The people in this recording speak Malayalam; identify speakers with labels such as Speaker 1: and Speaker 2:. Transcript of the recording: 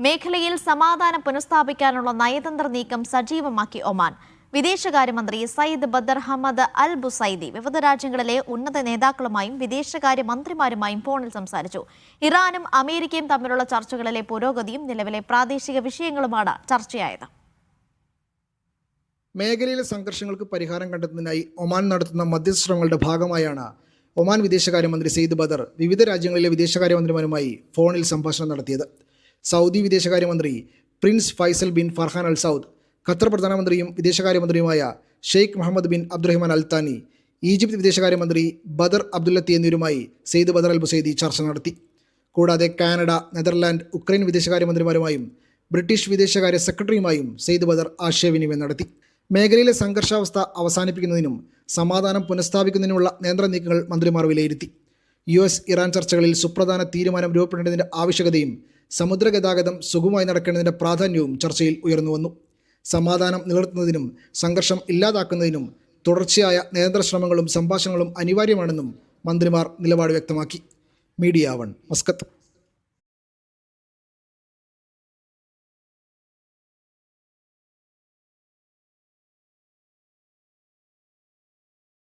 Speaker 1: മേഖലയിൽ സമാധാനം പുനഃസ്ഥാപിക്കാനുള്ള നയതന്ത്ര നീക്കം സജീവമാക്കി ഒമാൻ. വിദേശകാര്യമന്ത്രി Sayyid Badr Hamad Al Busaidi വിവിധ രാജ്യങ്ങളിലെ ഉന്നത നേതാക്കളുമായും വിദേശകാര്യമന്ത്രിമാരുമായും ഫോണിൽ സംസാരിച്ചു. ഇറാനും അമേരിക്കയും തമ്മിലുള്ള ചർച്ചകളിലെ പുരോഗതിയും നിലവിലെ പ്രാദേശിക വിഷയങ്ങളുമാണ് ചർച്ചയായത്.
Speaker 2: മേഖലയിലെ സംഘർഷങ്ങൾക്ക് പരിഹാരം കണ്ടെത്തുന്നതിനായി ഒമാൻ നടത്തുന്ന മധ്യസ്ഥ ഭാഗമായാണ് ഒമാൻ വിദേശകാര്യമന്ത്രി സയ്യിദ് ബദർ വിവിധ രാജ്യങ്ങളിലെ വിദേശകാര്യമന്ത്രിമാരുമായി ഫോണിൽ സംഭാഷണം നടത്തിയത്. സൗദി വിദേശകാര്യമന്ത്രി Prince Faisal bin Farhan Al Saud, Qatar പ്രധാനമന്ത്രിയും വിദേശകാര്യമന്ത്രിയുമായ ഷെയ്ഖ് മുഹമ്മദ് ബിൻ അബ്ദുറഹ്മാൻ അൽ താനി, ഈജിപ്ത് വിദേശകാര്യമന്ത്രി ബദർ അബ്ദുല്ലത്തി എന്നിവരുമായി സയ്യിദ് ബദർ അൽ ബുസൈദി ചർച്ച നടത്തി. കൂടാതെ കാനഡ, നെതർലാൻഡ്, ഉക്രൈൻ വിദേശകാര്യമന്ത്രിമാരുമായും ബ്രിട്ടീഷ് വിദേശകാര്യ സെക്രട്ടറിയുമായും സയ്യിദ് ബദർ ആശയവിനിമയം നടത്തി. മേഖലയിലെ സംഘർഷാവസ്ഥ അവസാനിപ്പിക്കുന്നതിനും സമാധാനം പുനഃസ്ഥാപിക്കുന്നതിനുമുള്ള നയതന്ത്ര നീക്കങ്ങൾ മന്ത്രിമാർ വിലയിരുത്തി. US ഇറാൻ ചർച്ചകളിൽ സുപ്രധാന തീരുമാനം രൂപപ്പെടേണ്ടതിൻ്റെ ആവശ്യകതയും സമുദ്ര ഗതാഗതം സുഗമമായി നടക്കേണ്ടതിൻ്റെ പ്രാധാന്യവും ചർച്ചയിൽ ഉയർന്നു വന്നു. സമാധാനം നിലനിർത്തുന്നതിനും സംഘർഷം ഇല്ലാതാക്കുന്നതിനും തുടർച്ചയായ നയതന്ത്ര ശ്രമങ്ങളും സംഭാഷണങ്ങളും അനിവാര്യമാണെന്നും മന്ത്രിമാർ നിലപാട് വ്യക്തമാക്കി. Media 1 Muscat.